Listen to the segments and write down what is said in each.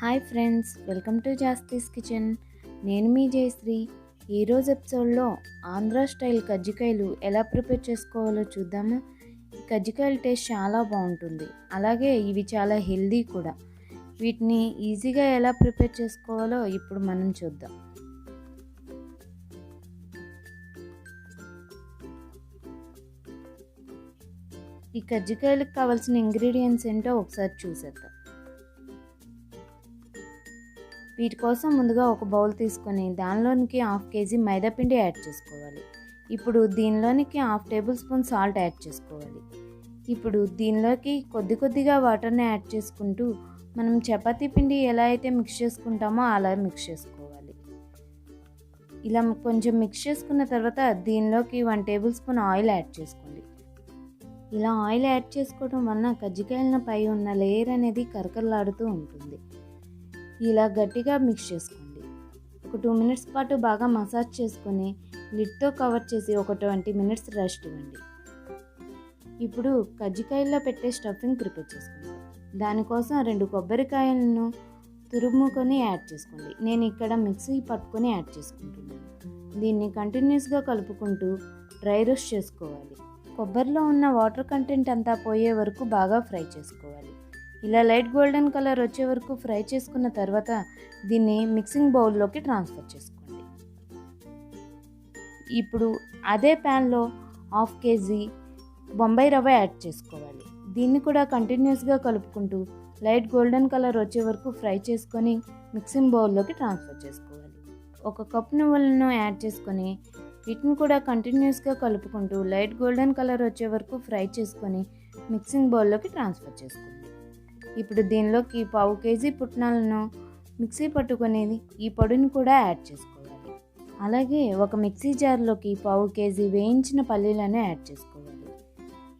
Hi friends, welcome to Jasthi's kitchen. నేను మీ జయశ్రీ. ఈరోజు ఎపిసోడ్లో ఆంధ్ర స్టైల్ కజ్జికాయలు ఎలా ప్రిపేర్ చేసుకోవాలో చూద్దాము. ఈ కజ్జికాయల టేస్ట్ చాలా బాగుంటుంది, అలాగే ఇవి చాలా హెల్దీ కూడా. వీటిని ఈజీగా ఎలా ప్రిపేర్ చేసుకోవాలో ఇప్పుడు మనం చూద్దాం. ఈ కజ్జికాయలకు కావాల్సిన ఇంగ్రీడియంట్స్ ఏంటో ఒకసారి చూసేద్దాం. వీటి కోసం ముందుగా ఒక బౌల్ తీసుకొని దానిలోనికి 1/2 kg మైదాపిండి యాడ్ చేసుకోవాలి. ఇప్పుడు దీనిలోనికి 1/2 టేబుల్ స్పూన్ సాల్ట్ యాడ్ చేసుకోవాలి. ఇప్పుడు దీనిలోకి కొద్దిగా వాటర్ని యాడ్ చేసుకుంటూ మనం చపాతీ పిండి ఎలా అయితే మిక్స్ చేసుకుంటామో అలా మిక్స్ చేసుకోవాలి. ఇలా కొంచెం మిక్స్ చేసుకున్న తర్వాత దీనిలోకి 1 టేబుల్ స్పూన్ ఆయిల్ యాడ్ చేసుకోండి. ఇలా ఆయిల్ యాడ్ చేసుకోవడం వలన కజ్జికాయల పై ఉన్న లేయర్ అనేది కరకరలాడుతూ ఉంటుంది. ఇలా గట్టిగా మిక్స్ చేసుకోండి. ఒక 2 మినిట్స్ పాటు బాగా మసాజ్ చేసుకొని లిడ్తో కవర్ చేసి ఒక 20 మినిట్స్ రెస్ట్ ఇవ్వండి. ఇప్పుడు కజ్జికాయల్లో పెట్టే స్టఫింగ్ ప్రిపేర్ చేసుకుందాం. దానికోసం 2 కొబ్బరికాయలను తురుముకొని యాడ్ చేసుకోండి. నేను ఇక్కడ మిక్సీ పట్టుకొని యాడ్ చేసుకుంటున్నాను. దీన్ని కంటిన్యూస్గా కలుపుకుంటూ డ్రై రోస్ట్ చేసుకోవాలి. కొబ్బరిలో ఉన్న వాటర్ కంటెంట్ అంతా పోయే వరకు బాగా ఫ్రై చేసుకోవాలి. ఇలా లైట్ గోల్డెన్ కలర్ వచ్చే వరకు ఫ్రై చేసుకున్న తర్వాత దీన్ని మిక్సింగ్ బౌల్లోకి ట్రాన్స్ఫర్ చేసుకోండి. ఇప్పుడు అదే ప్యాన్లో 1/2 kg బొంబాయి రవ్వ యాడ్ చేసుకోవాలి. దీన్ని కూడా కంటిన్యూస్గా కలుపుకుంటూ లైట్ గోల్డెన్ కలర్ వచ్చే వరకు ఫ్రై చేసుకొని మిక్సింగ్ బౌల్లోకి ట్రాన్స్ఫర్ చేసుకోవాలి. 1 కప్ నువ్వులను యాడ్ చేసుకొని వీటిని కూడా కంటిన్యూస్గా కలుపుకుంటూ లైట్ గోల్డెన్ కలర్ వచ్చే వరకు ఫ్రై చేసుకొని మిక్సింగ్ బౌల్లోకి ట్రాన్స్ఫర్ చేసుకోండి. ఇప్పుడు దీనిలోకి 1/2 kg పుట్నాలను మిక్సీ పట్టుకొని ఈ పొడిని కూడా యాడ్ చేసుకోవాలి. అలాగే ఒక మిక్సీ జార్లోకి 1/2 kg వేయించిన పల్లీలను యాడ్ చేసుకోవాలి.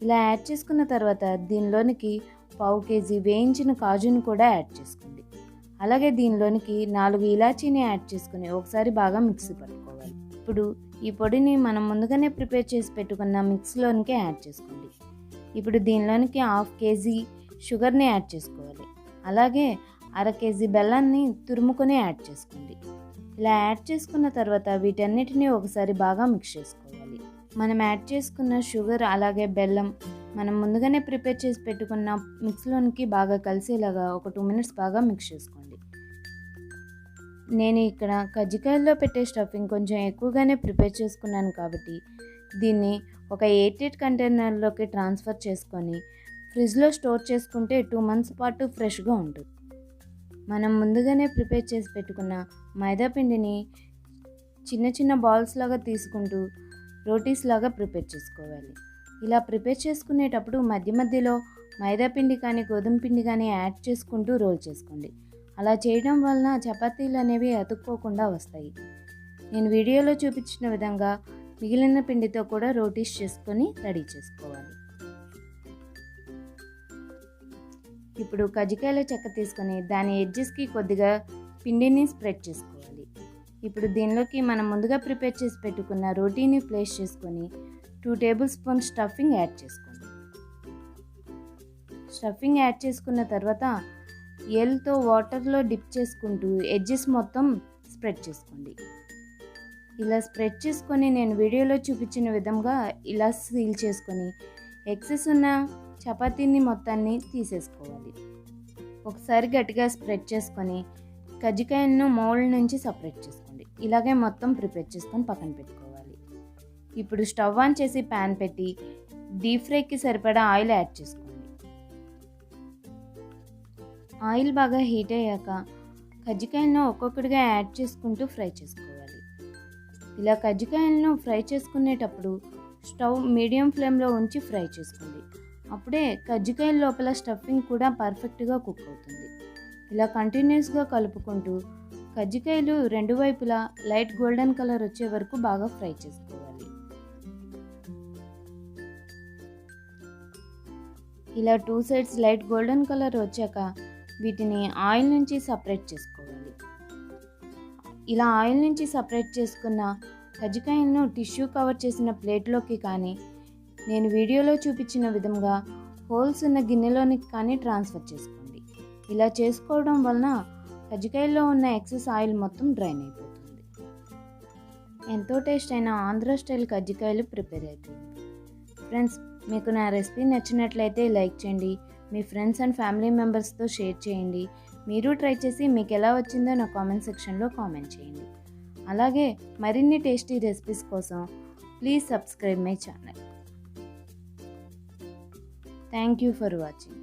ఇలా యాడ్ చేసుకున్న తర్వాత దీనిలోనికి 1/2 kg వేయించిన కాజును కూడా యాడ్ చేసుకోండి. అలాగే దీనిలోనికి 4 ఇలాచీని యాడ్ చేసుకుని ఒకసారి బాగా మిక్సీ పట్టుకోవాలి. ఇప్పుడు ఈ పొడిని మనం ముందుగానే ప్రిపేర్ చేసి పెట్టుకున్న మిక్స్లోనికి యాడ్ చేసుకోండి. ఇప్పుడు దీనిలోనికి 1/2 kg షుగర్ని యాడ్ చేసుకోవాలి. అలాగే 1/2 kg బెల్లాన్ని తురుముకొని యాడ్ చేసుకోండి. ఇలా యాడ్ చేసుకున్న తర్వాత వీటన్నిటిని ఒకసారి బాగా మిక్స్ చేసుకోవాలి. మనం యాడ్ చేసుకున్న షుగర్ అలాగే బెల్లం మనం ముందుగానే ప్రిపేర్ చేసి పెట్టుకున్న మిక్స్లోనికి బాగా కలిసేలాగా ఒక 2 మినిట్స్ బాగా మిక్స్ చేసుకోండి. నేను ఇక్కడ కజ్జికాయల్లో పెట్టే స్టఫింగ్ కొంచెం ఎక్కువగానే ప్రిపేర్ చేసుకున్నాను కాబట్టి దీన్ని ఒక ఎయిర్టైట్ కంటైనర్లోకి ట్రాన్స్ఫర్ చేసుకొని ఫ్రిడ్జ్లో స్టోర్ చేసుకుంటే 2 మంత్స్ పాటు ఫ్రెష్గా ఉంటుంది. మనం ముందుగానే ప్రిపేర్ చేసి పెట్టుకున్న మైదా పిండిని చిన్న బాల్స్ లాగా తీసుకుంటూ రోటీస్ లాగా ప్రిపేర్ చేసుకోవాలి. ఇలా ప్రిపేర్ చేసుకునేటప్పుడు మధ్యలో మైదా పిండి కానీ గోధుమ పిండి కానీ యాడ్ చేసుకుంటూ రోల్ చేసుకోండి. అలా చేయడం వలన చపాతీలు అనేవి అతుక్కోకుండా వస్తాయి. నేను వీడియోలో చూపించిన విధంగా మిగిలిన పిండితో కూడా రోటీస్ చేసుకొని రెడీ చేసుకోవాలి. ఇప్పుడు కజ్జికాయల చెక్క తీసుకొని దాని ఎడ్జెస్కి కొద్దిగా పిండిని స్ప్రెడ్ చేసుకోవాలి. ఇప్పుడు దీనిలోకి మనం ముందుగా ప్రిపేర్ చేసి పెట్టుకున్న రోటీని ప్లేస్ చేసుకొని 2 టేబుల్ స్పూన్ స్టఫింగ్ యాడ్ చేసుకోండి. స్టఫింగ్ యాడ్ చేసుకున్న తర్వాత ఏలుతో వాటర్లో డిప్ చేసుకుంటూ ఎడ్జెస్ మొత్తం స్ప్రెడ్ చేసుకోండి. ఇలా స్ప్రెడ్ చేసుకొని నేను వీడియోలో చూపించిన విధంగా ఇలా సీల్ చేసుకొని ఎక్సెస్ ఉన్న చపాతీని మొత్తాన్ని తీసేసుకోవాలి. ఒకసారి గట్టిగా స్ప్రెడ్ చేసుకొని కజ్జికాయలను మౌల్డ్ నుంచి సపరేట్ చేసుకోండి. ఇలాగే మొత్తం ప్రిపేర్ చేసుకొని పక్కన పెట్టుకోవాలి. ఇప్పుడు స్టవ్ ఆన్ చేసి ప్యాన్ పెట్టి డీప్ ఫ్రైకి సరిపడా ఆయిల్ యాడ్ చేసుకోండి. ఆయిల్ బాగా హీట్ అయ్యాక కజ్జికాయలను ఒక్కొక్కటిగా యాడ్ చేసుకుంటూ ఫ్రై చేసుకోవాలి. ఇలా కజ్జికాయలను ఫ్రై చేసుకునేటప్పుడు స్టవ్ మీడియం ఫ్లేమ్లో ఉంచి ఫ్రై చేసుకోండి. అప్పుడే కజ్జికాయల లోపల స్టఫింగ్ కూడా పర్ఫెక్ట్గా కుక్ అవుతుంది. ఇలా కంటిన్యూస్గా కలుపుకుంటూ కజ్జికాయలు 2 వైపులా లైట్ గోల్డెన్ కలర్ వచ్చే వరకు బాగా ఫ్రై చేసుకోవాలి. ఇలా 2 సైడ్స్ లైట్ గోల్డెన్ కలర్ వచ్చాక వీటిని ఆయిల్ నుంచి సపరేట్ చేసుకోవాలి. ఇలా ఆయిల్ నుంచి సపరేట్ చేసుకున్న కజ్జికాయలను టిష్యూ కవర్ చేసిన ప్లేట్లోకి కానీ నేను వీడియోలో చూపించిన విధంగా హోల్స్ ఉన్న గిన్నెలోనికి కానీ ట్రాన్స్ఫర్ చేసుకోండి. ఇలా చేసుకోవడం వలన కజ్జికాయల్లో ఉన్న ఎక్సెస్ ఆయిల్ మొత్తం డ్రైన్ అయిపోతుంది. ఎంతో టేస్ట్ అయిన ఆంధ్ర స్టైల్ కజ్జికాయలు ప్రిపేర్ అయిపోయింది. ఫ్రెండ్స్, మీకు నా రెసిపీ నచ్చినట్లయితే లైక్ చేయండి, మీ ఫ్రెండ్స్ అండ్ ఫ్యామిలీ మెంబర్స్తో షేర్ చేయండి. మీరు ట్రై చేసి మీకు ఎలా వచ్చిందో నా కామెంట్ సెక్షన్లో కామెంట్ చేయండి. అలాగే మరిన్ని టేస్టీ రెసిపీస్ కోసం please subscribe my channel. Thank you for watching.